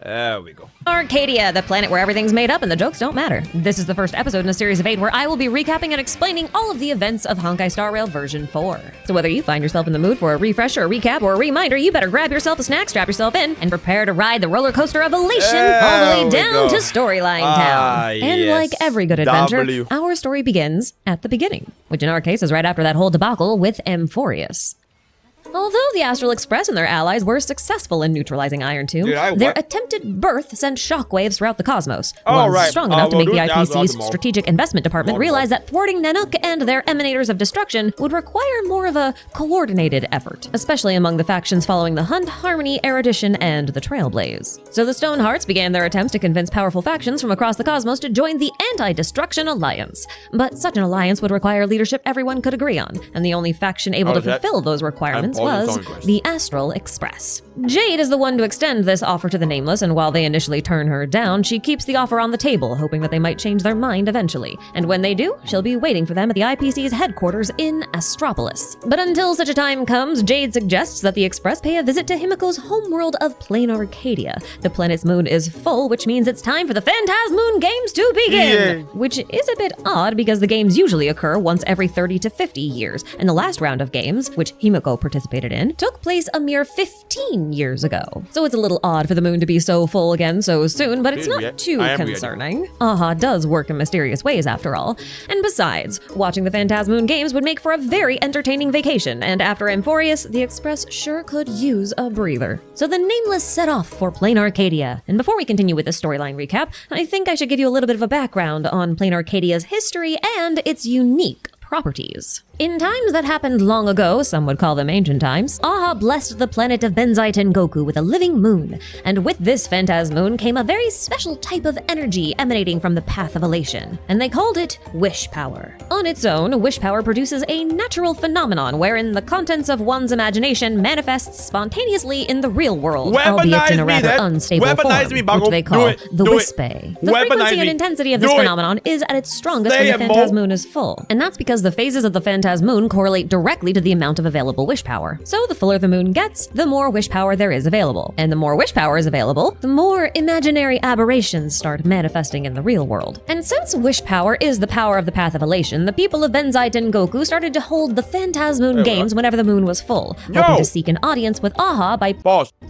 There we go. Arcadia, the planet where everything's made up and the jokes don't matter. This is the first episode in a series of 8 where I will be recapping and explaining all of the events of Honkai Star Rail version 4. So whether you find yourself in the mood for a refresher, a recap, or a reminder, you better grab yourself a snack, strap yourself in, and prepare to ride the roller coaster of elation all the way down to Storyline Town. And yes. like every good adventure, W. our story begins at the beginning, which in our case is right after that whole debacle with Amphorius. Although the Astral Express and their allies were successful in neutralizing Iron Tomb, their attempted birth sent shockwaves throughout the cosmos. Ones strong enough to make the IPC's Strategic Investment Department realize that thwarting Nanook and their emanators of destruction would require more of a coordinated effort, especially among the factions following the Hunt, Harmony, Erudition, and the Trailblaze. So the Stonehearts began their attempts to convince powerful factions from across the cosmos to join the Anti-Destruction Alliance. But such an alliance would require leadership everyone could agree on, and the only faction able to fulfill those requirements was the Astral Express. Jade is the one to extend this offer to the Nameless, and while they initially turn her down, she keeps the offer on the table, hoping that they might change their mind eventually. And when they do, she'll be waiting for them at the IPC's headquarters in Astropolis. But until such a time comes, Jade suggests that the Express pay a visit to Himiko's homeworld of plain Arcadia. The planet's moon is full, which means it's time for the Phantasmoon Games to begin! Which is a bit odd because the games usually occur once every 30 to 50 years, and the last round of games, which Himiko participated in, took place a mere 15 years ago. So it's a little odd for the moon to be so full again so soon, but it's not too concerning. Aha does work in mysterious ways after all. And besides, watching the Phantasmoon Games would make for a very entertaining vacation, and after Amphorius, the Express sure could use a breather. So the Nameless set off for Plain Arcadia. And before we continue with the storyline recap, I think I should give you a little bit of a background on Plain Arcadia's history and its unique properties. In times that happened long ago, some would call them ancient times, Aha blessed the planet of Benzai Tengoku with a living moon, and with this Phantasmoon came a very special type of energy emanating from the path of elation, and they called it wish power. On its own, wish power produces a natural phenomenon wherein the contents of one's imagination manifests spontaneously in the real world, albeit in a rather unstable form, which they call the Wispe. The frequency and intensity of this phenomenon is at its strongest when the Phantasmoon is full, and that's because the phases of the Phantasmoon correlate directly to the amount of available wish power. So the fuller the moon gets, the more wish power there is available. And the more wish power is available, the more imaginary aberrations start manifesting in the real world. And since wish power is the power of the path of elation, the people of Benzai Tengoku started to hold the Phantasmoon Games whenever the moon was full, hoping to seek an audience with Aha by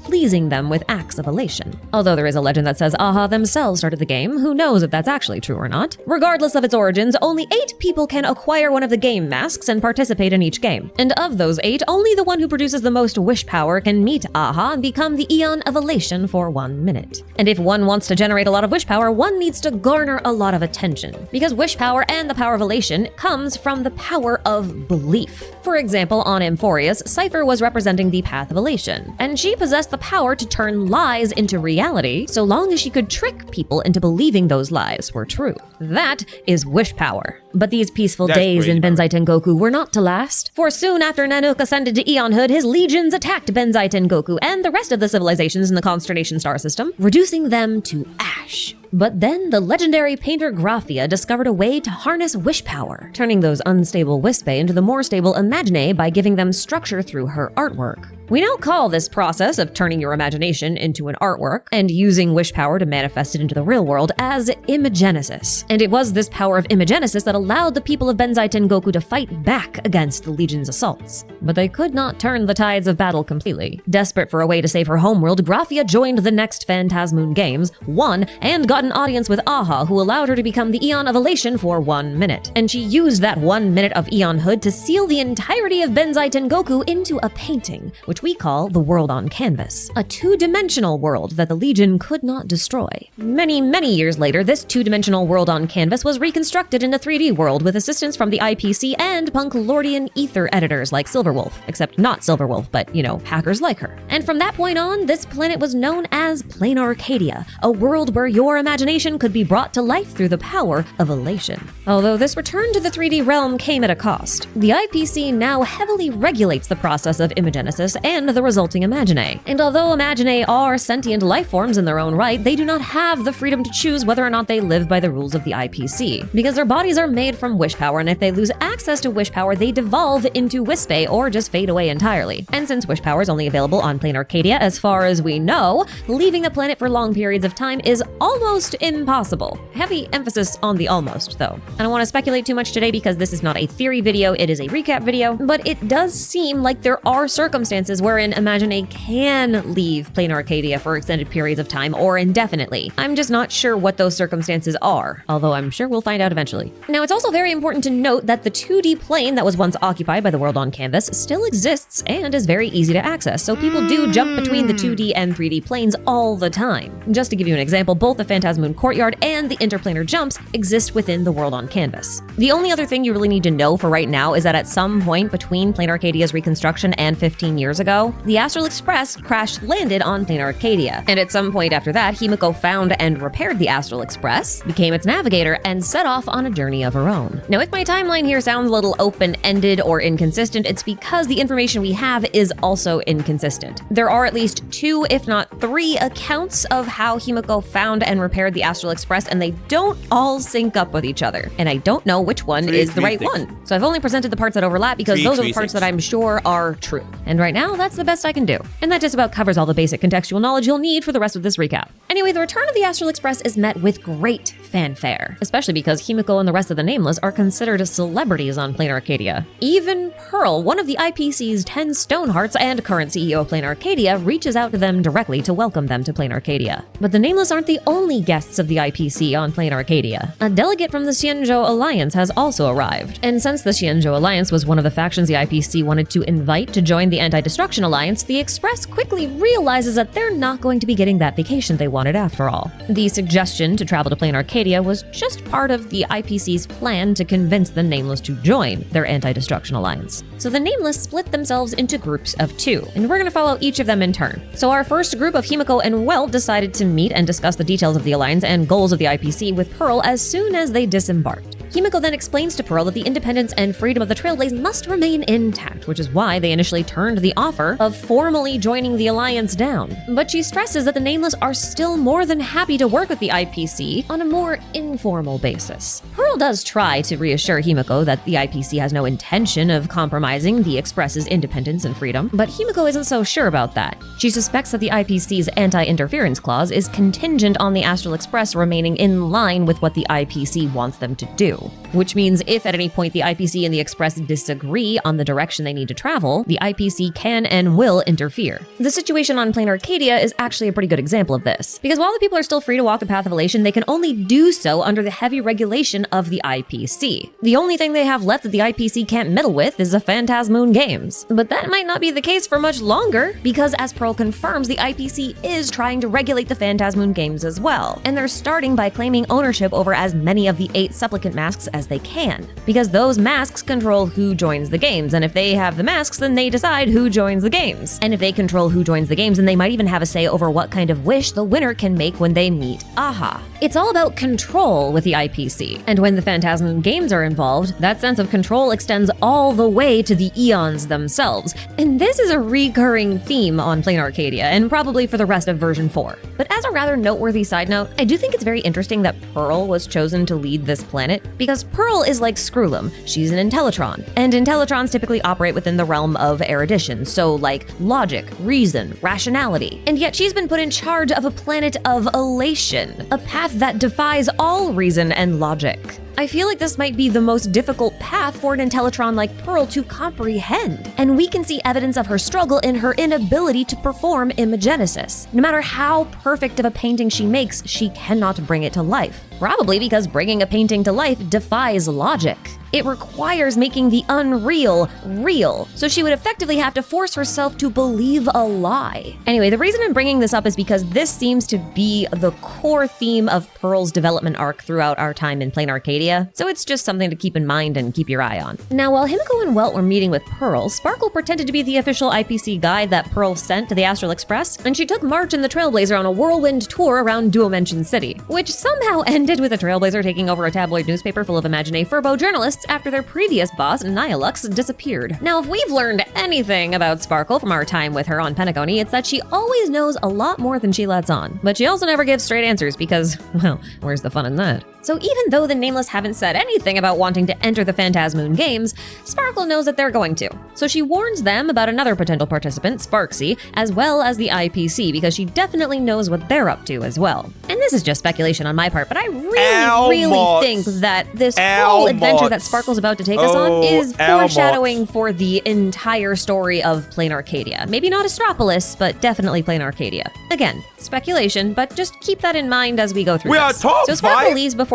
pleasing them with acts of elation. Although there is a legend that says Aha themselves started the game, who knows if that's actually true or not. Regardless of its origins, only 8 people can acquire one of the game masks and participate in each game. And of those 8, only the one who produces the most wish power can meet Aha and become the Eon of Elation for 1 minute. And if one wants to generate a lot of wish power, one needs to garner a lot of attention. Because wish power and the power of elation comes from the power of belief. For example, on Amphorius, Cypher was representing the path of elation, and she possessed the power to turn lies into reality so long as she could trick people into believing those lies were true. That is wish power. But these peaceful days in Benzai Tengoku were not to last, for soon after Nanook ascended to Eonhood, his legions attacked Benzai Tengoku and the rest of the civilizations in the Consternation star system, reducing them to ash. But then the legendary painter Graphia discovered a way to harness wish power, turning those unstable Wispe into the more stable Imagine by giving them structure through her artwork. We now call this process of turning your imagination into an artwork and using wish power to manifest it into the real world as Imagenesis. And it was this power of Imagenesis that allowed the people of Benzai Tengoku to fight back against the Legion's assaults. But they could not turn the tides of battle completely. Desperate for a way to save her homeworld, Graphia joined the next Phantasmoon Games, won, and got an audience with Aha, who allowed her to become the Eon of Elation for 1 minute. And she used that 1 minute of Eonhood to seal the entirety of Benzai Tengoku into a painting, which we call the World on Canvas, a 2-dimensional world that the Legion could not destroy. Many years later, this 2-dimensional world on canvas was reconstructed in a 3D world with assistance from the IPC and Punklordian ether editors like Silverwolf, except not Silverwolf, but, you know, hackers like her. And from that point on, this planet was known as Plain Arcadia, a world where your imagination could be brought to life through the power of elation. Although this return to the 3D realm came at a cost. The IPC now heavily regulates the process of Imagenesis and the resulting Imaginae. And although Imaginae are sentient life forms in their own right, they do not have the freedom to choose whether or not they live by the rules of the IPC, because their bodies are made from wish power, and if they lose access to wish power, they devolve into Wispe or just fade away entirely. And since wish power is only available on plain Arcadia, as far as we know, leaving the planet for long periods of time is almost impossible. Heavy emphasis on the almost, though. I don't want to speculate too much today because this is not a theory video, it is a recap video, but it does seem like there are circumstances wherein Imaginae can leave plain Arcadia for extended periods of time or indefinitely. I'm just not sure what those circumstances are, although I'm sure we'll find out eventually. Now, it's also very important to note that the 2D plane that was once occupied by the world on canvas still exists and is very easy to access, so people do jump between the 2D and 3D planes all the time. Just to give you an example, both the Phantasmoon Courtyard and the interplanar jumps exist within the world on canvas. The only other thing you really need to know for right now is that at some point between plain Arcadia's reconstruction and 15 years ago, the Astral Express crash-landed on plain Arcadia. And at some point after that, Himiko found and repaired the Astral Express, became its navigator, and set off on a journey of her own. Now, if my timeline here sounds a little open-ended or inconsistent, it's because the information we have is also inconsistent. There are at least 2, if not 3, accounts of how Himiko found and repaired the Astral Express, and they don't all sync up with each other. And I don't know which one is the right one. So I've only presented the parts that overlap because those are the parts that I'm sure are true. And right now, that's the best I can do. And that just about covers all the basic contextual knowledge you'll need for the rest of this recap. Anyway, the return of the Astral Express is met with great fanfare, especially because Himiko and the rest of the Nameless are considered celebrities on plain Arcadia. Even Pearl, one of the IPC's 10 Stonehearts and current CEO of plain Arcadia, reaches out to them directly to welcome them to plain Arcadia. But the Nameless aren't the only guests of the IPC on plain Arcadia. A delegate from the Xianzhou Alliance has also arrived. And since the Xianzhou Alliance was one of the factions the IPC wanted to invite to join the Anti-Destruction Alliance, the Express quickly realizes that they're not going to be getting that vacation they wanted after all. The suggestion to travel to plain Arcadia was just part of the IPC's plan to convince the Nameless to join their Anti-Destruction Alliance. So the Nameless split themselves into groups of 2, and we're going to follow each of them in turn. So our first group of Himiko and Welt decided to meet and discuss the details of the Alliance and goals of the IPC with Pearl as soon as they disembarked. Himiko then explains to Pearl that the independence and freedom of the Trailblaze must remain intact, which is why they initially turned the offer of formally joining the Alliance down. But she stresses that the Nameless are still more than happy to work with the IPC on a more informal basis. Pearl does try to reassure Himiko that the IPC has no intention of compromising the Express's independence and freedom, but Himiko isn't so sure about that. She suspects that the IPC's anti-interference clause is contingent on the Astral Express remaining in line with what the IPC wants them to do. Which means if at any point the IPC and the Express disagree on the direction they need to travel, the IPC can and will interfere. The situation on plain Arcadia is actually a pretty good example of this, because while the people are still free to walk the path of elation, they can only do so under the heavy regulation of the IPC. The only thing they have left that the IPC can't meddle with is the Phantasmoon Games. But that might not be the case for much longer, because as Pearl confirms, the IPC is trying to regulate the Phantasmoon Games as well, and they're starting by claiming ownership over as many of the 8 supplicant masks as they can, because those masks control who joins the games, and if they have the masks, then they decide who joins the games. And if they control who joins the games, then they might even have a say over what kind of wish the winner can make when they meet Aha. It's all about control with the IPC, and when the Phantasmoon Games are involved, that sense of control extends all the way to the Eons themselves, and this is a recurring theme on plain Arcadia, and probably for the rest of version 4. But as a rather noteworthy side note, I do think it's very interesting that Pearl was chosen to lead this planet, because Pearl is like Screwlum. She's an Intellitron, and Intellitrons typically operate within the realm of erudition, so like logic, reason, rationality. And yet she's been put in charge of a planet of elation, a path that defies all reason and logic. I feel like this might be the most difficult path for an Intellitron like Pearl to comprehend, and we can see evidence of her struggle in her inability to perform imagenesis. No matter how perfect of a painting she makes, she cannot bring it to life. Probably because bringing a painting to life defies logic. It requires making the unreal real, so she would effectively have to force herself to believe a lie. Anyway, the reason I'm bringing this up is because this seems to be the core theme of Pearl's development arc throughout our time in plain Arcadia, so it's just something to keep in mind and keep your eye on. Now, while Himiko and Welt were meeting with Pearl, Sparkle pretended to be the official IPC guide that Pearl sent to the Astral Express, and she took March and the Trailblazer on a whirlwind tour around Duomension City, which somehow ended with the Trailblazer taking over a tabloid newspaper full of Imaginae Furbo journalists ghosts after their previous boss, Nihilux, disappeared. Now, if we've learned anything about Sparkle from our time with her on Pentagony, it's that she always knows a lot more than she lets on. But she also never gives straight answers because, well, where's the fun in that? So even though the Nameless haven't said anything about wanting to enter the Phantasmoon Games, Sparkle knows that they're going to. So she warns them about another potential participant, Sparksy, as well as the IPC, because she definitely knows what they're up to as well. And this is just speculation on my part, but I really think that this whole adventure that Sparkle's about to take us on is foreshadowing for the entire story of Plain Arcadia. Maybe not Astropolis, but definitely Plain Arcadia. Again, speculation, but just keep that in mind as we go through this. So Sparkle leaves before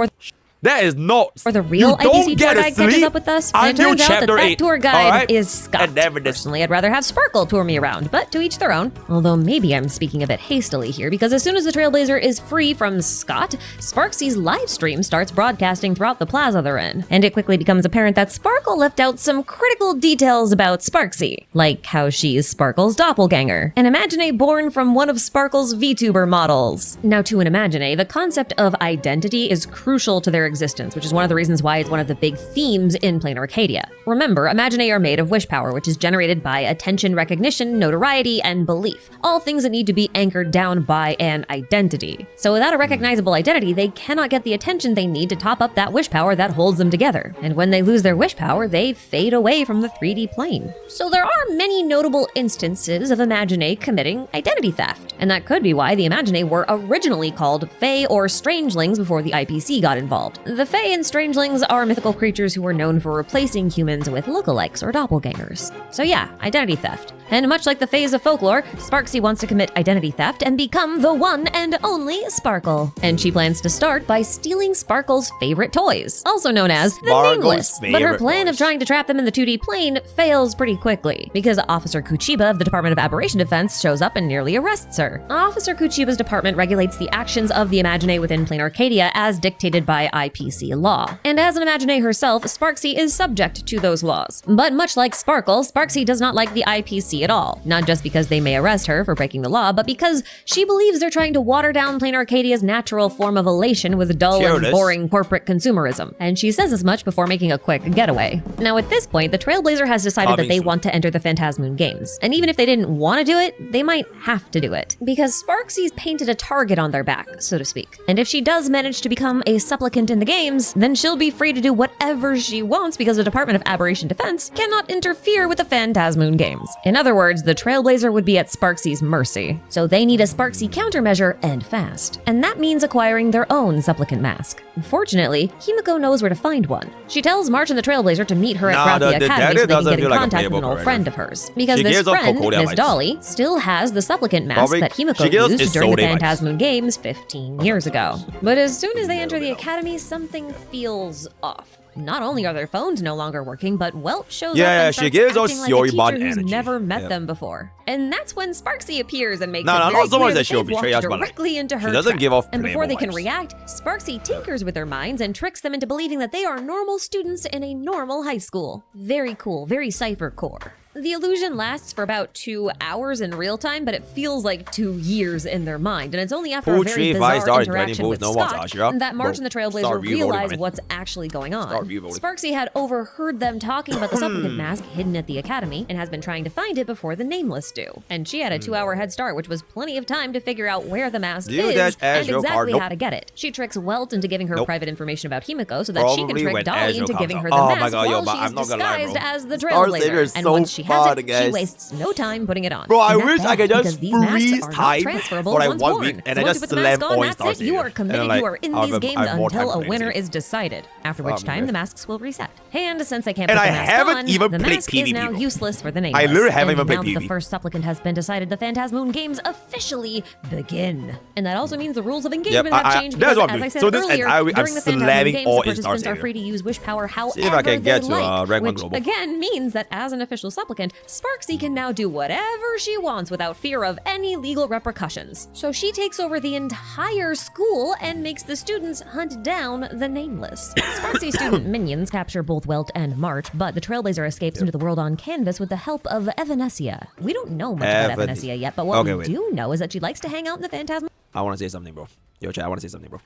that is not. For the real IPC tour guide catches up with us, and it turns out that tour guide is Scott. Personally, I'd rather have Sparkle tour me around, but to each their own. Although maybe I'm speaking a bit hastily here, because as soon as the Trailblazer is free from Scott, Sparksy's live stream starts broadcasting throughout the plaza they're in. And it quickly becomes apparent that Sparkle left out some critical details about Sparksy, like how she's Sparkle's doppelganger, an Imagine born from one of Sparkle's VTuber models. Now, to an Imagine, the concept of identity is crucial to their existence, which is one of the reasons why it's one of the big themes in Plain Arcadia. Remember, Imagine are made of wish power, which is generated by attention, recognition, notoriety, and belief. All things that need to be anchored down by an identity. So without a recognizable identity, they cannot get the attention they need to top up that wish power that holds them together. And when they lose their wish power, they fade away from the 3D plane. So there are many notable instances of Imagine committing identity theft. And that could be why the Imagine were originally called Fae or Strangelings before the IPC got involved. The Fae and Strangelings are mythical creatures who were known for replacing humans with lookalikes or doppelgangers. So yeah, identity theft. And much like the Faes of folklore, Sparksy wants to commit identity theft and become the one and only Sparkle. And she plans to start by stealing Sparkle's favorite toys, also known as the Nameless. But her plan of trying to trap them in the 2D plane fails pretty quickly, because Officer Kuchiba of the Department of Aberration Defense shows up and nearly arrests her. Officer Kuchiba's department regulates the actions of the Imagine within Plain Arcadia as dictated by IPC law. And as an Imagine herself, Sparksy is subject to those laws. But much like Sparkle, Sparksy does not like the IPC at all. Not just because they may arrest her for breaking the law, but because she believes they're trying to water down Plain Arcadia's natural form of elation with dull and boring corporate consumerism. And she says as much before making a quick getaway. Now at this point, the Trailblazer has decided that they want to enter the Phantasmoon Games. And even if they didn't want to do it, they might have to do it. Because Sparksy's painted a target on their back, so to speak. And if she does manage to become a supplicant in the games, then she'll be free to do whatever she wants because the Department of Aberration Defense cannot interfere with the Phantasmoon Games. In other words, the Trailblazer would be at Sparksy's mercy. So they need a Sparksy countermeasure and fast. And that means acquiring their own supplicant mask. Fortunately, Himiko knows where to find one. She tells March and the Trailblazer to meet her at Graphia Academy so they can get in contact with an old friend of hers. Because this friend, Miss Dolly, still has the supplicant mask that Himiko used during the Phantasmoon Games 15 years ago. But as soon as they enter the academy, something feels off. Not only are their phones no longer working, but Welp shows up and starts acting like a teacher who's never met them before. And that's when Sparksy appears and makes it very clear that they've walked directly into her trap. And before they can react, Sparksy tinkers with their minds and tricks them into believing that they are normal students in a normal high school. Very cool, very cipher core. The illusion lasts for about 2 hours in real time, but it feels like 2 years in their mind. And it's only after a very bizarre interaction with Scott that March and the Trailblazer realize what's actually going on. Sparksy had overheard them talking about the supplicant mask hidden at the academy and has been trying to find it before the Nameless do. And she had a 2-hour head start, which was plenty of time to figure out where the mask is and exactly how to get it. She tricks Welt into giving her private information about Himiko so that she can trick Dolly into giving her the mask while she's disguised as the Trailblazer. And once she has it, she wastes no time putting it on. Bro, I wish I could just freeze time for like 1 week and I just slam all stars. You are committed, you are in these games until a winner is decided, after which time the masks will reset. And since I can't put the mask on, the mask is now useless for the Nameless. I literally haven't even played PvP. Now that the first supplicant has been decided, the Phantasmoon Games officially begin. And that also means the rules of engagement have changed because, as I said earlier, during the Phantasmoon Games, the participants are free to use wish power however they like, which again means that as an official supplicant, Sparksy can now do whatever she wants without fear of any legal repercussions. So she takes over the entire school and makes the students hunt down the Nameless. Sparksy student minions capture both Welt and March, but the Trailblazer escapes into the world on canvas with the help of Evanescia. We don't know much about Evanescia yet, but what we do know is that she likes to hang out in the Phantasm. I want to say something, bro. Yo, chat, I want to say something, bro.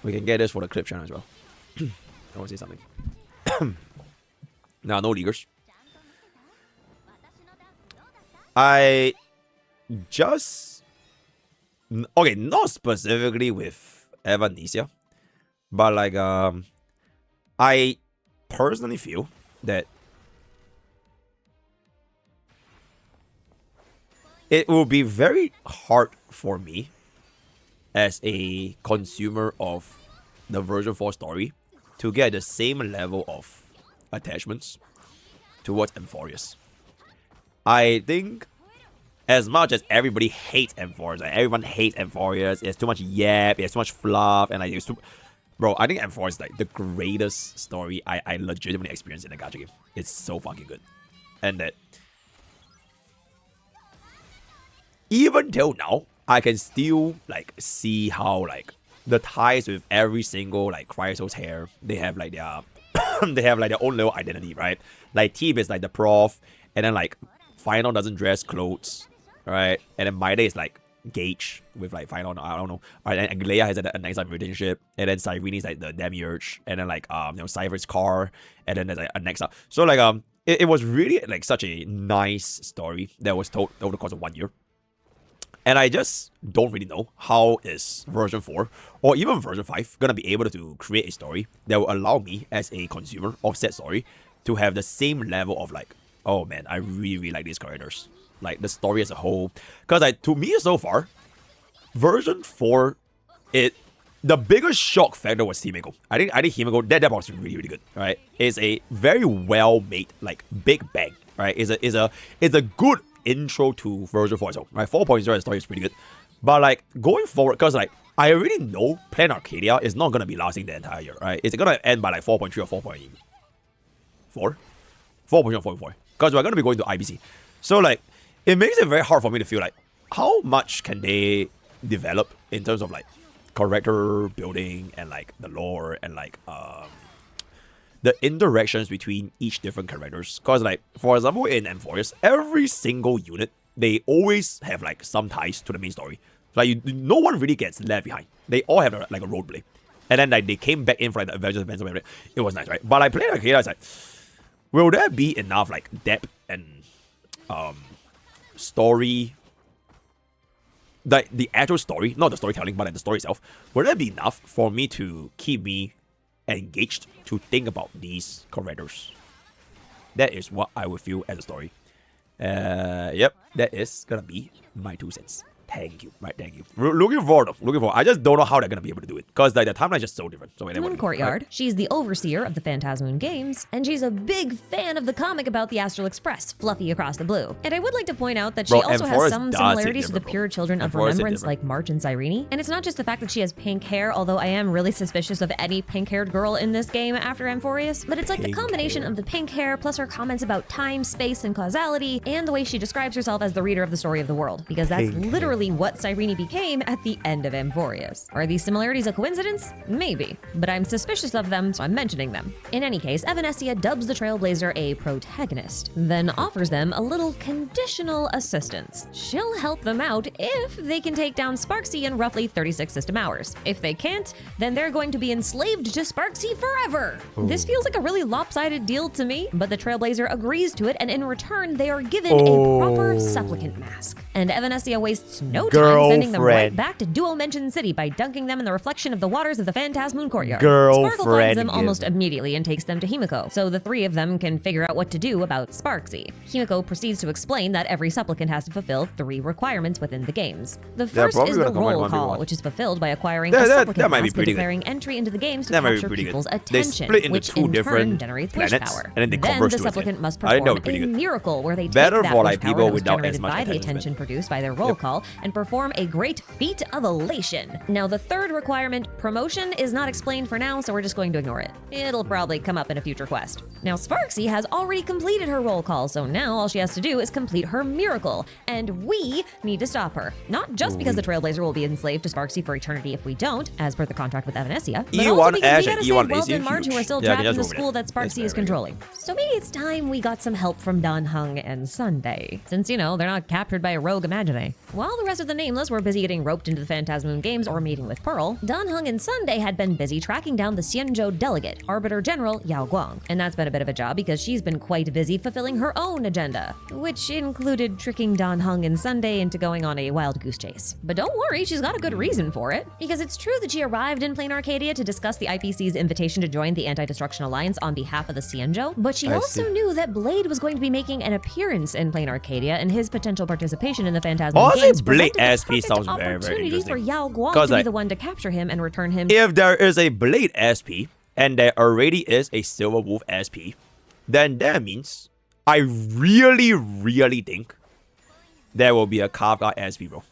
We can get this for the clip channel as well. I want to say something. No leaguers. I just... Okay, not specifically with Evanesia, but like, I personally feel that it will be very hard for me as a consumer of the version 4 story to get the same level of attachments towards Amphorius. I think as much as everybody hates Amphorius, like everyone hates Amphorius, it's too much yap, it's too much fluff, and like it's too... Bro, I think Amphorius is like the greatest story I legitimately experienced in a gacha game. It's so fucking good. And that even till now, I can still like see how like the ties with every single like Cryosouls hair, they have like their they have like their own little identity, right? Like Teeb is like the prof, and then like Final doesn't dress clothes, right? And then Maide is like Gage with like Final, I don't know. Alright, and Leia has a nice like relationship, and then Cyrene is like the Demiurge, and then like Cypher's car, and then there's like a next up. So like it was really like such a nice story that was told over the course of 1 year. And I just don't really know how is version 4 or even version 5 gonna be able to create a story that will allow me as a consumer of said story to have the same level of like, oh man, I really like these characters. Like the story as a whole. Because like to me so far, version 4, the biggest shock factor was Himeko. I think Himeko, that was really, really good. Right? It's a very well made, like big bang. Right? It's a good intro to version 4 as well. Right? 4.0 the story is pretty good. But like going forward, because like I already know Plan Arcadia is not gonna be lasting the entire year, right? It's gonna end by like 4.3 or 4.4. 4.3 or 4.4. Because we're gonna be going to IBC. So like it makes it very hard for me to feel like how much can they develop in terms of like character building and like the lore and like the interactions between each different characters. Because like for example in Amphorius, every single unit they always have like some ties to the main story. Like no one really gets left behind. They all have like a role play. And then like they came back in for like the Avengers events or whatever. It was nice, right? But like playing Arcadia, it's like, will there be enough like depth and story, like the actual story, not the storytelling, but like the story itself, will that be enough for me to keep me engaged to think about these characters? That is what I would feel as a story. Yep, that is gonna be my 2 cents. Thank you, right? Thank you. Looking forward. I just don't know how they're gonna be able to do it because like the timeline is just so different. So in Courtyard, right? She's the overseer of the Phantasmoon Games, and she's a big fan of the comic about the Astral Express, Fluffy Across the Blue. And I would like to point out that she also has some similarities to the pure children of Remembrance, like March and Cyrene. And it's not just the fact that she has pink hair, although I am really suspicious of any pink-haired girl in this game after Amphorius. But it's like the combination of the pink hair plus her comments about time, space, and causality, and the way she describes herself as the reader of the story of the world, because that's literally what Cyrene became at the end of Amphorius. Are these similarities a coincidence? Maybe, but I'm suspicious of them, so I'm mentioning them. In any case, Evanesia dubs the Trailblazer a protagonist, then offers them a little conditional assistance. She'll help them out if they can take down Sparksy in roughly 36 system hours. If they can't, then they're going to be enslaved to Sparksy forever. Ooh. This feels like a really lopsided deal to me, but the Trailblazer agrees to it, and in return, they are given a proper supplicant mask. And Evanesia wastes no time sending them right back to Dual Mention City by dunking them in the reflection of the waters of the Phantasmoon Courtyard. Sparkle finds them almost immediately and takes them to Himeko, so the three of them can figure out what to do about Sparksy. Himeko proceeds to explain that every supplicant has to fulfill 3 requirements within the games. The first is the roll call, which is fulfilled by acquiring a supplicant mask and declaring entry into the games to capture people's attention, which in turn generates wish power. Then the supplicant must perform a miracle where they take that wish power that was generated by the attention produced by their roll call and perform a great feat of elation. Now, the third requirement, promotion, is not explained for now, so we're just going to ignore it. It'll probably come up in a future quest. Now, Sparksy has already completed her roll call, so now all she has to do is complete her miracle, and we need to stop her. Not just because the Trailblazer will be enslaved to Sparksy for eternity if we don't, as per the contract with Evanesia, but also because we gotta save Welt and Marge, who are still trapped in the school that Sparksy is controlling. So maybe it's time we got some help from Dan Heng and Sunday, since, you know, they're not captured by a rogue Imagine. While the rest of the Nameless were busy getting roped into the Phantasmoon Games or meeting with Pearl, Dan Heng and Sunday had been busy tracking down the Xianzhou delegate, Arbiter General Yao Guang. And that's been a bit of a job because she's been quite busy fulfilling her own agenda, which included tricking Dan Heng and Sunday into going on a wild goose chase. But don't worry, she's got a good reason for it, because it's true that she arrived in Plain Arcadia to discuss the IPC's invitation to join the Anti-Destruction Alliance on behalf of the Xianzhou, but she also knew that Blade was going to be making an appearance in Plain Arcadia, and his potential participation in the Phantasmoon Games Blade presented SP the sounds perfect very opportunity interesting. for Yao Guang to be the one to capture him and return him. If there is a Blade SP and there already is a Silver Wolf SP, then that means I really think there will be a Kafka SP, bro.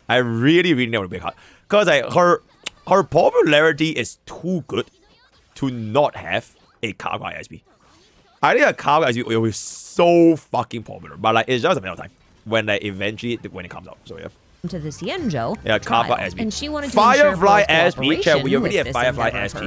I really think there will be a Kafka. Because like, her popularity is too good to not have a Kafka SP. I think a Kafka SP will be so fucking popular, but like it's just a matter of time when like eventually when it comes out. So yeah. To the Xianzhou Kafka SP. And she wanted to Firefly ensure SP. Chat, we already have Firefly SP.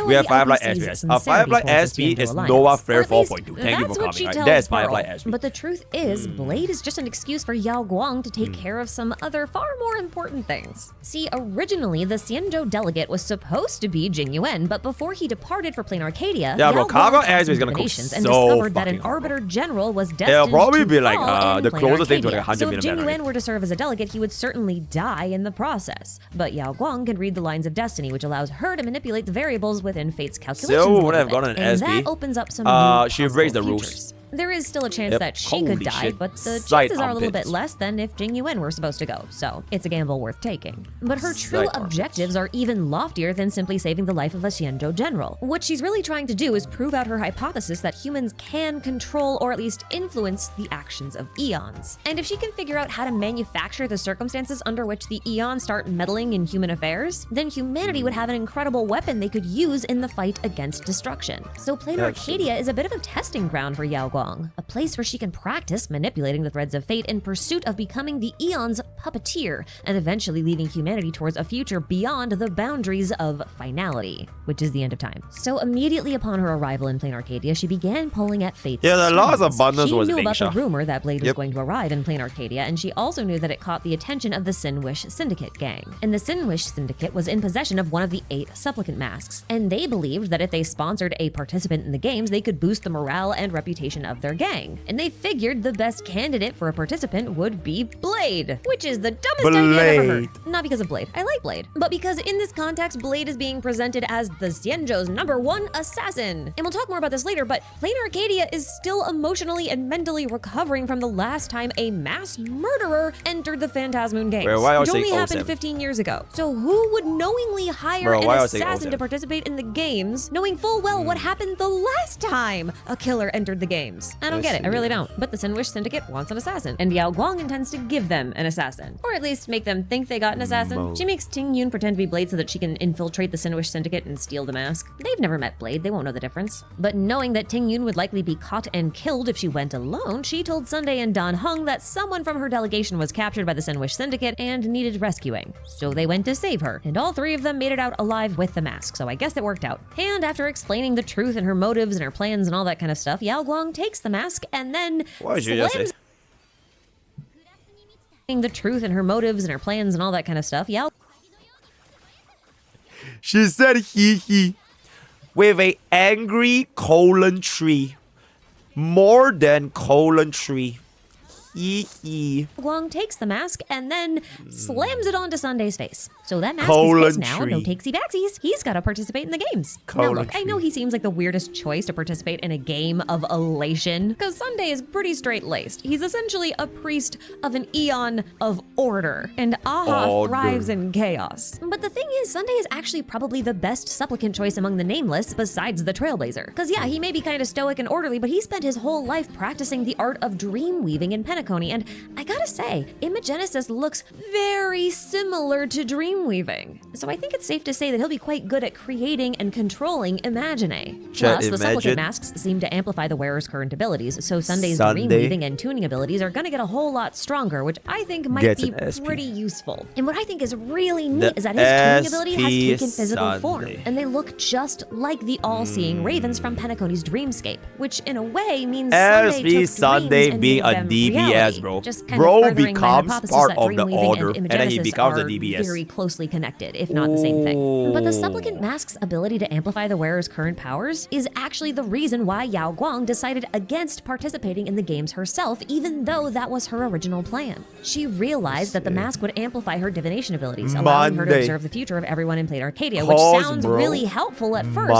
We have Firefly SP. Firefly SP is Nova Fair 4.2. Thank you for coming. Right? That's Firefly SP. But the truth is, Blade is just an excuse for Yao Guang to take care of some other far more important things. See, originally the Xianzhou delegate was supposed to be Jing Yuan, but before he departed for Plain Arcadia, Yao Guang SP is gonna cook and so discovered that an Arbiter General was destined it'll probably to be like fall in the Plain closest thing to like Arcadia. 100 million. So if Jing Yuan were to serve as a delegate, he would certainly die in the process. But Yao Guang can read the lines of destiny, which allows her to manipulate the variables within fate's calculations. So would have gotten an and SP. That opens up some new she breaks the futures. rules. There is still a chance that she Holy could die, shit. but the Side chances are a little bit armpits. less than if Jing Yuan were supposed to go, so it's a gamble worth taking. But her true Side objectives are even loftier than simply saving the life of a Xianzhou general. What she's really trying to do is prove out her hypothesis that humans can control or at least influence the actions of eons. And if she can figure out how to manufacture the circumstances under which the eons start meddling in human affairs, then humanity would have an incredible weapon they could use in the fight against destruction. So Plain Arcadia is a bit of a testing ground for Yao Guang, a place where she can practice manipulating the threads of fate in pursuit of becoming the eon's puppeteer and eventually leading humanity towards a future beyond the boundaries of finality, which is the end of time. So immediately upon her arrival in Plain Arcadia, she began pulling at fate's Yeah, the loss of strings. abundance She was knew about the Aisha. rumor that Blade was going to arrive in Plain Arcadia, and she also knew that it caught the attention of the Sinwish Syndicate gang. And the Sinwish Syndicate was in possession of one of the 8 supplicant masks, and they believed that if they sponsored a participant in the games, they could boost the morale and reputation of their gang. And they figured the best candidate for a participant would be Blade, which is the dumbest idea I've ever heard. Not because of Blade. I like Blade. But because in this context, Blade is being presented as the Xianzhou's #1 assassin. And we'll talk more about this later, but Plain Arcadia is still emotionally and mentally recovering from the last time a mass murderer entered the Phantasmoon Games, Bro, why are you which only saying happened 07? 15 years ago. So who would knowingly hire Bro, why an are you saying assassin 07? to participate in the games, knowing full well what happened the last time a killer entered the games? I don't get it. I really don't. But the Sinwish Syndicate wants an assassin, and Yao Guang intends to give them an assassin, or at least make them think they got an assassin. She makes Ting Yun pretend to be Blade so that she can infiltrate the Sinwish Syndicate and steal the mask. They've never met Blade, they won't know the difference. But knowing that Ting Yun would likely be caught and killed if she went alone, she told Sunday and Dan Heng that someone from her delegation was captured by the Sinwish Syndicate and needed rescuing. So they went to save her, and all 3 of them made it out alive with the mask, so I guess it worked out. And after explaining the truth and her motives and her plans and all that kind of stuff, Yao Guang takes the mask and then What did you just say? the truth and her motives and her plans and all that kind of stuff, Yao She said he with a angry :3. More than :3. Guang takes the mask and then slams it onto Sunday's face. So that mask is his now, no takesy backsies. He's got to participate in the games. Now look, I know he seems like the weirdest choice to participate in a game of elation, because Sunday is pretty straight-laced. He's essentially a priest of an eon of order, and Aha thrives in chaos. But the thing is, Sunday is actually probably the best supplicant choice among the Nameless, besides the Trailblazer. Because yeah, he may be kind of stoic and orderly, but he spent his whole life practicing the art of dream weaving in Penacony, and I gotta say, Imagenesis looks very similar to dream weaving. So I think it's safe to say that he'll be quite good at creating and controlling Imagine. Plus, the supplicant masks seem to amplify the wearer's current abilities, so Sunday's dream weaving and tuning abilities are gonna get a whole lot stronger, which I think might be pretty useful. And what I think is really neat is that his tuning ability has taken physical form, and they look just like the all-seeing ravens from Penacony's Dreamscape, which in a way means Sunday took Sunday dreams and being made a them DPS DPS, bro. Just kind Bro of furthering my becomes hypothesis part that of the dream weaving order, and and then he imagenesis becomes a are DPS. very closely connected, if not the same thing. But the supplicant mask's ability to amplify the wearer's current powers is actually the reason why Yao Guang decided against participating in the games herself, even though that was her original plan. She realized that the mask would amplify her divination abilities, allowing her to observe the future of everyone in Played Arcadia, which sounds really helpful at first,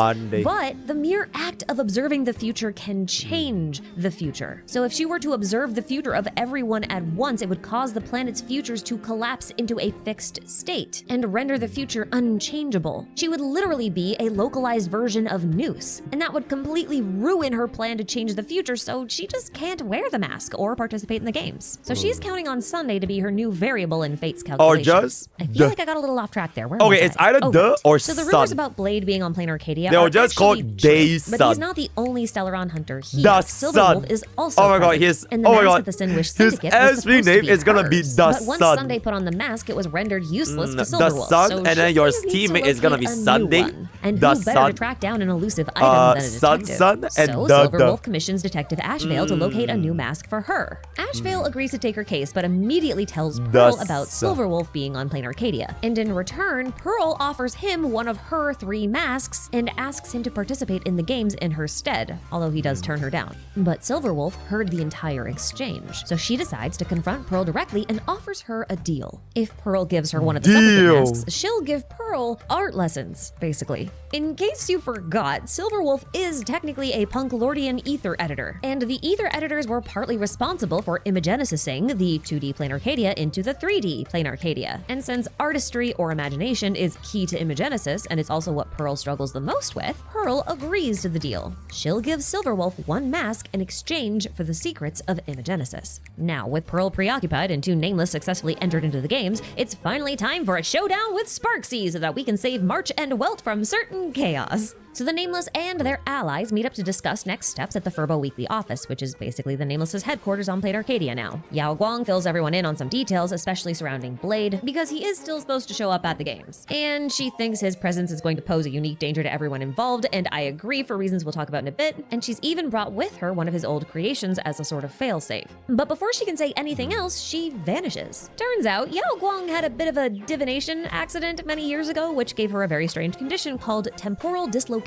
but the mere act of observing the future can change the future. So if she were to observe the future of everyone at once, it would cause the planet's futures to collapse into a fixed state and render the future unchangeable. She would literally be a localized version of Noose, and that would completely ruin her plan to change the future, so she just can't wear the mask or participate in the games. So she's counting on Sunday to be her new variable in Fate's calculations. I feel like I got a little off track there. Where was I? It's either the or so the Sun. rumors about Blade being on Played Arcadia They are were just actually called true, Days but Sun. he's not the only Stellaron hunter. He, The Silverwolf, Sun. is also Oh my god, present, his and the mask at the Sinwish Syndicate was supposed name to be is gonna be hers. the But once Sun. Sunday put on the mask, it was rendered useless to The Silverwolf. Sun, so and then she your needs to teammate is gonna be locate a new Sunday. one. And The who better Sun. to track down an elusive item than a detective? Sun, and so the Silverwolf commissions Detective Ashvale to locate a new mask for her. Ashvale agrees to take her case, but immediately tells Pearl about Silverwolf being on Played Arcadia. And in return, Pearl offers him one of her 3 masks and asks him to participate in the games in her stead, although he does turn her down. But Silverwolf heard the entire exchange, so she decides to confront Pearl directly and offers her a deal. If Pearl gives her one of the supplicant masks, she'll give Pearl art lessons, basically. In case you forgot, Silverwolf is technically a Punklordian ether editor, and the ether editors were partly responsible for imagenesising the 2D Plane Arcadia into the 3D Plane Arcadia. And since artistry or imagination is key to imagenesis, and it's also what Pearl struggles the most with, Pearl agrees to the deal. She'll give Silverwolf 1 mask in exchange for the secrets of imagenesis. Now, with Pearl preoccupied and 2 Nameless successfully entered into the games, it's finally time for a showdown with Sparksy so that we can save March and Welt from certain chaos. So the Nameless and their allies meet up to discuss next steps at the Furbo Weekly office, which is basically the Nameless's headquarters on Played Arcadia now. Yao Guang fills everyone in on some details, especially surrounding Blade, because he is still supposed to show up at the games. And she thinks his presence is going to pose a unique danger to everyone involved, and I agree for reasons we'll talk about in a bit, and she's even brought with her one of his old creations as a sort of failsafe. But before she can say anything else, she vanishes. Turns out, Yao Guang had a bit of a divination accident many years ago, which gave her a very strange condition called temporal dislocation.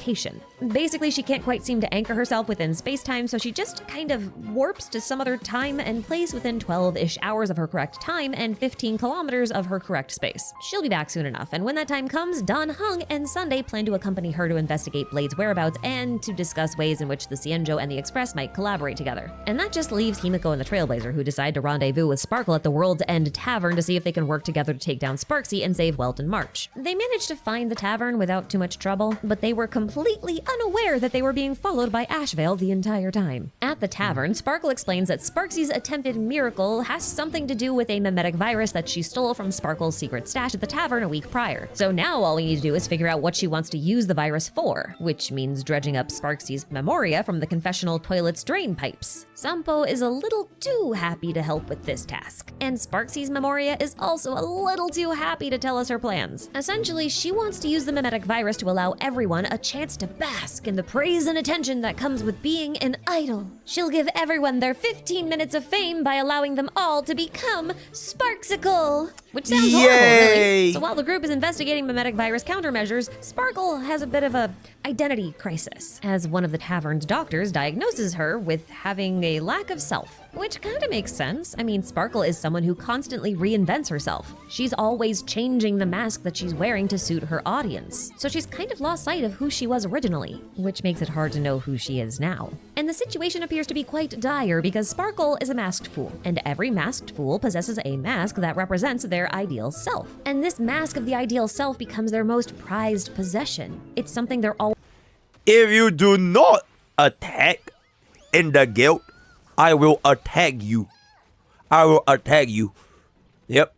Basically, she can't quite seem to anchor herself within space-time, so she just kind of warps to some other time and place within 12-ish hours of her correct time and 15 kilometers of her correct space. She'll be back soon enough, and when that time comes, Dan Heng and Sunday plan to accompany her to investigate Blade's whereabouts and to discuss ways in which the Xianzhou and the Express might collaborate together. And that just leaves Himiko and the Trailblazer, who decide to rendezvous with Sparkle at the World's End Tavern to see if they can work together to take down Sparksy and save Welt and March. They managed to find the tavern without too much trouble, but they were completely unaware that they were being followed by Ashvale the entire time. At the tavern, Sparkle explains that Sparksy's attempted miracle has something to do with a memetic virus that she stole from Sparkle's secret stash at the tavern a week prior. So now all we need to do is figure out what she wants to use the virus for, which means dredging up Sparksy's memoria from the confessional toilet's drain pipes. Sampo is a little too happy to help with this task, and Sparksy's memoria is also a little too happy to tell us her plans. Essentially, she wants to use the memetic virus to allow everyone a chance to bask in the praise and attention that comes with being an idol. She'll give everyone their 15 minutes of fame by allowing them all to become Sparksicle. Which sounds horrible, really. So while the group is investigating memetic virus countermeasures, Sparkle has a bit of a identity crisis, as one of the tavern's doctors diagnoses her with having a lack of self. Which kind of makes sense. I mean, Sparkle is someone who constantly reinvents herself. She's always changing the mask that she's wearing to suit her audience. So she's kind of lost sight of who she was originally, which makes it hard to know who she is now. And the situation appears to be quite dire because Sparkle is a masked fool, and every masked fool possesses a mask that represents their ideal self. And this mask of the ideal self becomes their most prized possession. It's something they're all. If you do not attack in the guild, I will attack you. I will attack you. Yep.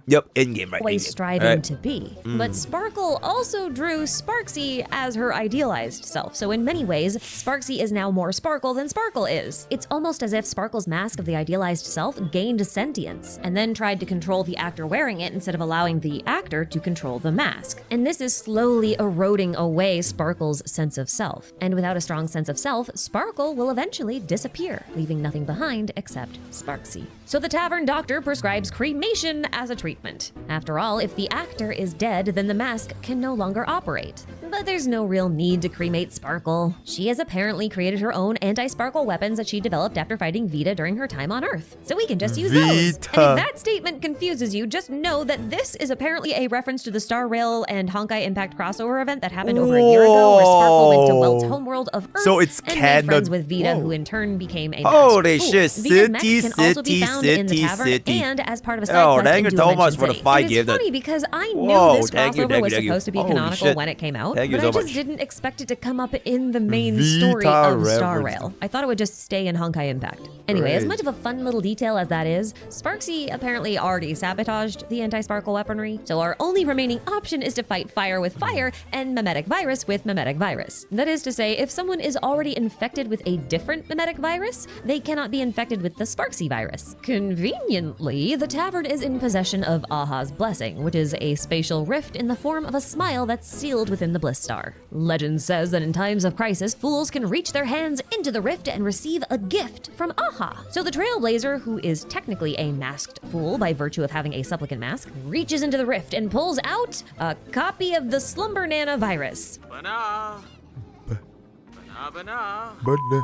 Yep, in-game, right? Always in-game. striving to be. But Sparkle also drew Sparksy as her idealized self. So in many ways, Sparksy is now more Sparkle than Sparkle is. It's almost as if Sparkle's mask of the idealized self gained sentience and then tried to control the actor wearing it instead of allowing the actor to control the mask. And this is slowly eroding away Sparkle's sense of self. And without a strong sense of self, Sparkle will eventually disappear, leaving nothing behind except Sparksy. So the tavern doctor prescribes cremation as a treatment. After all, if the actor is dead, then the mask can no longer operate. But there's no real need to cremate Sparkle. She has apparently created her own anti-Sparkle weapons that she developed after fighting Vita during her time on Earth. So we can just use those. And if that statement confuses you, just know that this is apparently a reference to the Star Rail and Honkai Impact crossover event that happened over a year ago, where Sparkle went to Welt's homeworld of Earth so it's and canon. made friends with Vita, who in turn became a Holy masked shit, fool. Vita's mech city, can also be found in the tavern city. and as part of a side quest in Dimension City. And it's funny because I knew this crossover was supposed to be canonical when it came out, but I just didn't expect it to come up in the main story of Star Rail. I thought it would just stay in Honkai Impact. Anyway, as much of a fun little detail as that is, Sparksy apparently already sabotaged the anti-Sparkle weaponry, so our only remaining option is to fight fire with fire and mimetic virus with mimetic virus. That is to say, if someone is already infected with a different mimetic virus, they cannot be infected with the Sparksy virus. Conveniently, the tavern is in possession of Aha's Blessing, which is a spatial rift in the form of a smile that's sealed within the Bliss Star. Legend says that in times of crisis, fools can reach their hands into the rift and receive a gift from Aha. So the Trailblazer, who is technically a masked fool by virtue of having a supplicant mask, reaches into the rift and pulls out a copy of the Slumber Nana virus.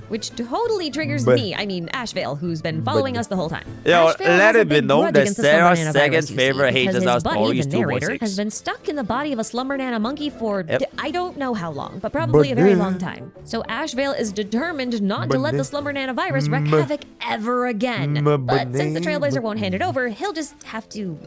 Which totally triggers me, Ashvale, who's been following us the whole time. Let it be known that Sarah's second favorite HSR story is the narrator has been stuck in the body of a Slumber Nana monkey for I don't know how long, but probably a very long time. So Ashvale is determined not to let the Slumber Nana virus wreak havoc ever again. But since the Trailblazer won't hand it over, he'll just have to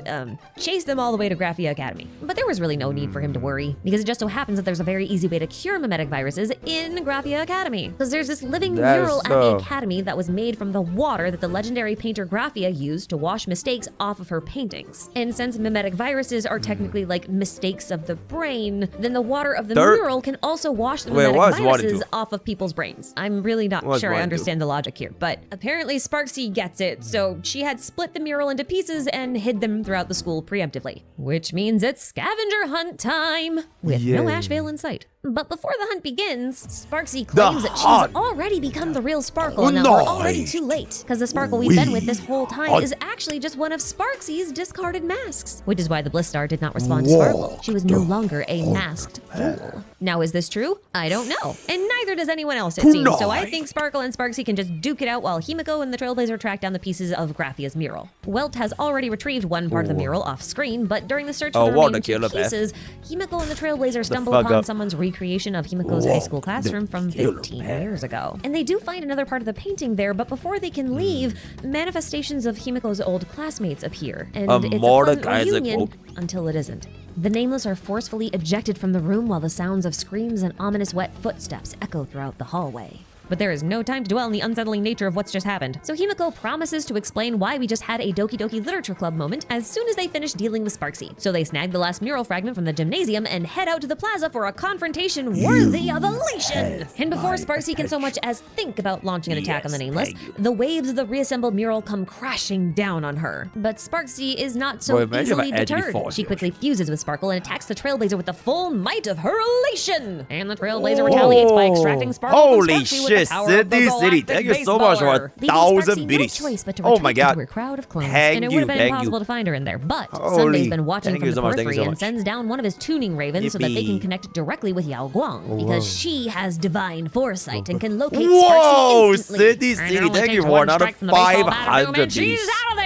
chase them all the way to Graphia Academy. But there was really no need for him to worry, because it just so happens that there's a very easy way to cure mimetic viruses in Graphia Academy. Because there's this living mural at the Academy that was made from the water that the legendary painter Graphia used to wash mistakes off of her paintings. And since mimetic viruses are technically like mistakes of the brain, then the water of the mural can also wash the mimetic viruses off of people's brains. I'm really not sure I understand the logic here, but apparently Sparksy gets it, so she had split the mural into pieces and hid them throughout the school preemptively. Which means it's scavenger hunt time, with no Ashvale in sight. But before the hunt begins, Sparksy claims that she's already become the real Sparkle, and now we're already too late, because the Sparkle we've been with this whole time is actually just one of Sparksy's discarded masks, which is why the Bliss Star did not respond to Sparkle. She was no longer a masked fool. Now, is this true? I don't know, and neither does anyone else, it seems, so I think Sparkle and Sparksy can just duke it out while Himiko and the Trailblazer track down the pieces of Graphia's mural. Welt has already retrieved one part of the mural off screen, but during the search for the remaining two pieces, Himiko and the Trailblazer stumble upon someone's recreation of Himiko's high school classroom from 15 years ago. And they do find another part of the painting there, but before they can leave, manifestations of Himiko's old classmates appear, and it's a pleasant reunion until it isn't. The Nameless are forcefully ejected from the room while the sounds of screams and ominous wet footsteps echo throughout the hallway. But there is no time to dwell on the unsettling nature of what's just happened. So Himiko promises to explain why we just had a Doki Doki Literature Club moment as soon as they finish dealing with Sparksy. So they snag the last mural fragment from the gymnasium and head out to the plaza for a confrontation worthy of elation. And before Sparksy can so much as think about launching an attack on the Nameless, the waves of the reassembled mural come crashing down on her. But Sparksy is not so easily deterred. She quickly fuses with Sparkle and attacks the Trailblazer with the full might of her elation. And the Trailblazer retaliates by extracting Sparkle from Sparksy with City, thank you so much for 1,000 biddies. Oh my god. A crowd of clones, and it would have been impossible to find her in there. But Sunday's been watching from the periphery and sends down one of his tuning ravens so that they can connect directly with Yao Guang, because she has divine foresight and can locate Sparksy instantly. City, thank you for another 500 biddies.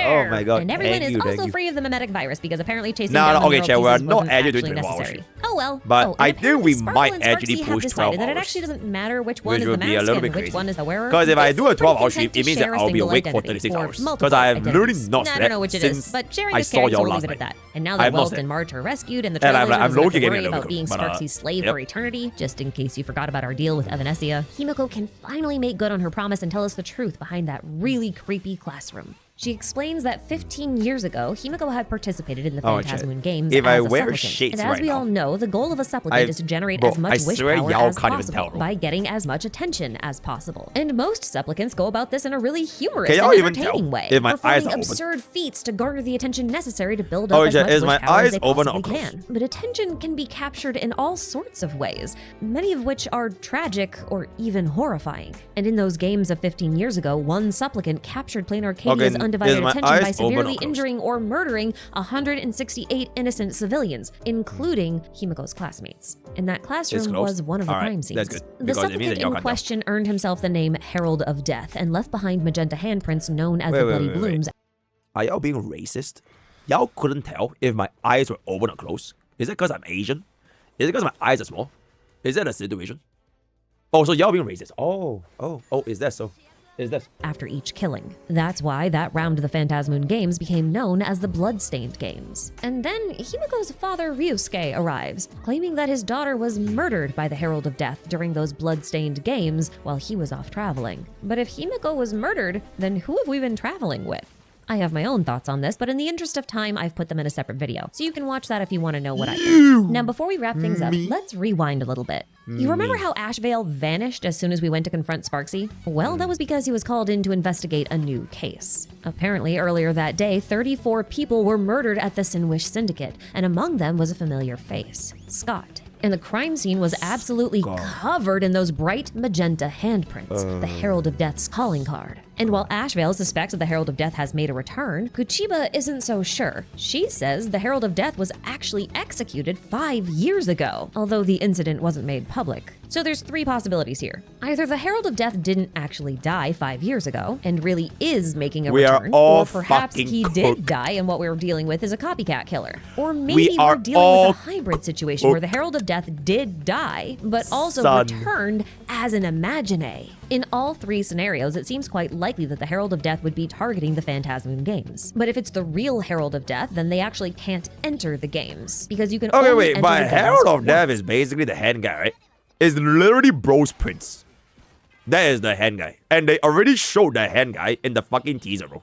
Oh my god. And everyone is also free of the mimetic virus, because apparently chasing down the okay, chat, we're not actually doing necessary. Oh well. But I think we might actually push 12 that it hours. actually doesn't matter which one is the mask and which one is the wearer. Because if I do a 12-hour stream, it means that I'll be awake for 36 hours. Because I have literally not slept I don't know which it is, but sharing this cares, so we'll leave it at that. And now that Welt and March are rescued and the Trailblazers have to worry about being Sparksy's slave for eternity, just in case you forgot about our deal with Evanesia, Himiko can finally make good on her promise and tell us the truth behind that really creepy classroom. She explains that 15 years ago, Himiko had participated in the Phantasmoon Games if as I a wear supplicant. shades And as right we all know, the goal of a supplicant is to generate as much wish power as possible by getting as much attention as possible. And most supplicants go about this in a really humorous and entertaining way, performing absurd feats to garner the attention necessary to build up as much wish power as they possibly can. But attention can be captured in all sorts of ways, many of which are tragic or even horrifying. And in those games of 15 years ago, one supplicant captured plain Arcadia's undivided attention by severely injuring or murdering 168 innocent civilians, including Himiko's classmates. And that classroom was one of the crime scenes. The supplicant in question earned himself the name Herald of Death and left behind magenta handprints known as the Bloody Blooms. Are y'all being racist? Y'all couldn't tell if my eyes were open or closed. Is it because I'm Asian? Is it because my eyes are small? Is that a situation? Oh, so y'all being racist. Oh, is that so? Is that after each killing. That's why that round of the Phantasmoon Games became known as the Bloodstained Games. And then Himiko's father Ryusuke arrives, claiming that his daughter was murdered by the Herald of Death during those Bloodstained Games while he was off traveling. But if Himiko was murdered, then who have we been traveling with? I have my own thoughts on this, but in the interest of time, I've put them in a separate video, so you can watch that if you want to know what I think. Now, before we wrap things up, let's rewind a little bit. You remember how Ashvale vanished as soon as we went to confront Sparksy? Well, that was because he was called in to investigate a new case. Apparently, earlier that day, 34 people were murdered at the Sinwish Syndicate, and among them was a familiar face, Scott. And the crime scene was absolutely covered in those bright magenta handprints, the Herald of Death's calling card. And while Ashvale suspects that the Herald of Death has made a return, Kuchiba isn't so sure. She says the Herald of Death was actually executed 5 years ago, although the incident wasn't made public. So there's 3 possibilities here. Either the Herald of Death didn't actually die 5 years ago and really is making a return, or perhaps he did die and what we're dealing with is a copycat killer. Or maybe we're dealing with a hybrid situation where the Herald of Death did die, but also returned as an imagine. In all 3 scenarios, it seems quite likely that the Herald of Death would be targeting the Phantasmoon Games. But if it's the real Herald of Death, then they actually can't enter the games, because you can only enter but Herald of Death is basically the hand guy, right? It's literally Bro's Prince. That is the hand guy. And they already showed the hand guy in the fucking teaser, bro.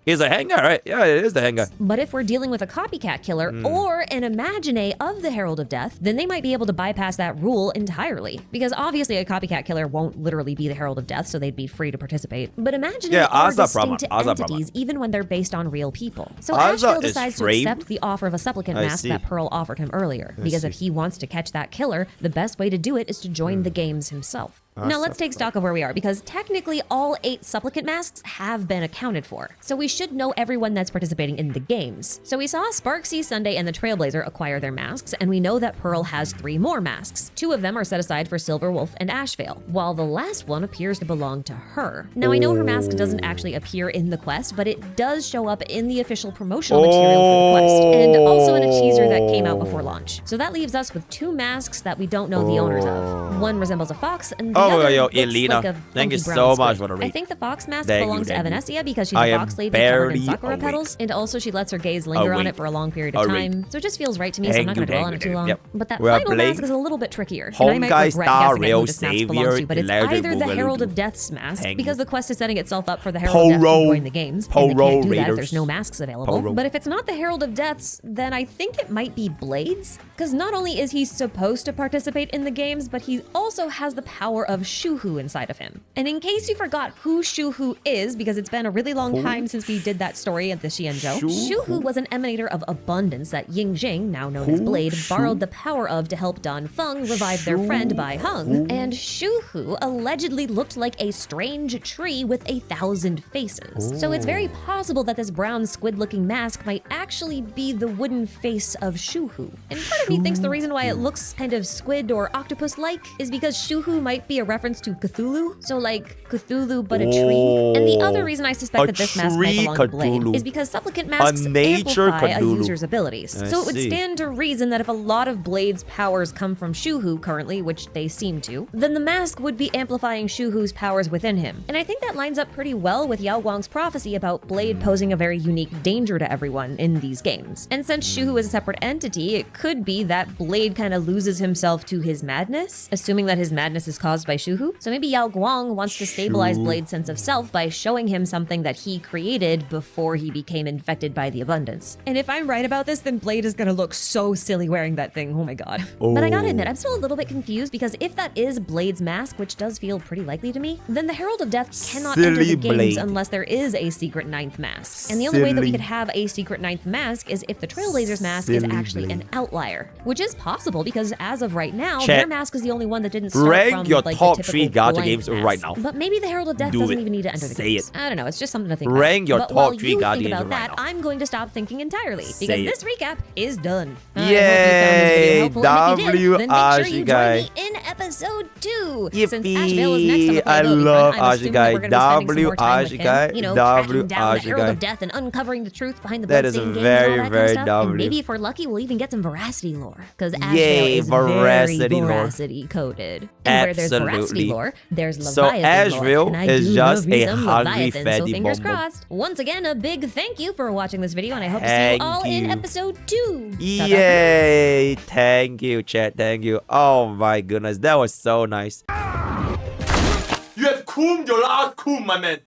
He's a hand guy, right? Yeah, it is the hand guy. But if we're dealing with a copycat killer or an imagine of the Herald of Death, then they might be able to bypass that rule entirely. Because obviously a copycat killer won't literally be the Herald of Death, so they'd be free to participate. But imagine are distinct entities even when they're based on real people. So Ashvale decides to accept the offer of a supplicant mask that Pearl offered him earlier. Because if he wants to catch that killer, the best way to do it is to join the games himself. Now let's take stock of where we are, because technically all 8 supplicant masks have been accounted for. So we should know everyone that's participating in the games. So we saw Sparksy, Sunday, and the Trailblazer acquire their masks, and we know that Pearl has 3 more masks. 2 of them are set aside for Silverwolf and Ashvale, while the last one appears to belong to her. Now I know her mask doesn't actually appear in the quest, but it does show up in the official promotional material for the quest, and also in a teaser that came out before launch. So that leaves us with 2 masks that we don't know the owners of. One resembles a fox, and the Elena, like thank you so much for the read. I think the fox mask belongs to Evanescia because she's a fox lady covered in sakura petals, and also she lets her gaze linger on it for a long period of time. So it just feels right to me, so I'm not going to dwell on it too long. But that final mask is a little bit trickier, and I might regret guessing who this mask belongs to, but it's either the Herald of Death's mask, because the quest is setting itself up for the Herald of Death to join the games, and they can't do that if there's no masks available. But if it's not the Herald of Death's, then I think it might be Blades, because not only is he supposed to participate in the games, but he also has the power of Shuhu inside of him. And in case you forgot who Shuhu is, because it's been a really long time since we did that story at the Xianzhou, Shuhu was an emanator of abundance that Yingjing, now known as Blade, borrowed the power of to help Dan Feng revive their friend Bai Heng. And Shuhu allegedly looked like a strange tree with 1,000 faces. So it's very possible that this brown squid-looking mask might actually be the wooden face of Shuhu. And part of me thinks the reason why it looks kind of squid or octopus-like is because Shuhu might be a reference to Cthulhu, so like Cthulhu but a tree. And the other reason I suspect that this mask might belong to Blade is because supplicant masks amplify a user's abilities. So it would stand to reason that if a lot of Blade's powers come from Shuhu currently, which they seem to, then the mask would be amplifying Shuhu's powers within him. And I think that lines up pretty well with Yao Guang's prophecy about Blade posing a very unique danger to everyone in these games. And since Shuhu is a separate entity, it could be be that Blade kind of loses himself to his madness, assuming that his madness is caused by Shuhu. So maybe Yao Guang wants to stabilize Blade's sense of self by showing him something that he created before he became infected by the abundance. And if I'm right about this, then Blade is gonna look so silly wearing that thing. Oh my god. But I gotta admit, I'm still a little bit confused because if that is Blade's mask, which does feel pretty likely to me, then the Herald of Death cannot enter the games unless there is a secret ninth mask. And the only way that we could have a secret ninth mask is if the Trailblazers mask is actually an outlier, which is possible because as of right now, their mask is the only one that didn't start from your like top the 3 typical gacha games mask. right now. But maybe the Herald of Death doesn't even need to enter the games. I don't know, it's just something to think about. Rank your but top while 3 you gacha think games about right that, now. I'm going to stop thinking entirely because this recap is done. Yay! Then make sure you join Ashikai. me in episode 2. Yippee. Since Ashvale is next to play, I it'll be love fun. I'm assuming that we're going to be spending some more time with him, you know, tracking down the Herald of Death and uncovering the truth behind the bloodstained games and all that kind of stuff. And maybe if we're lucky, we'll even get some veracity lore, because Ashvale is very veracity coded. And where there's veracity lore, there's Leviathan lore. And I do love me some Leviathan, so fingers crossed. Once again, a big thank you for watching this video, and I hope to see you all in episode 2. Yay! Thank you, chat. Thank you. Oh my goodness, that was so nice. You have cooled your last cool, my man.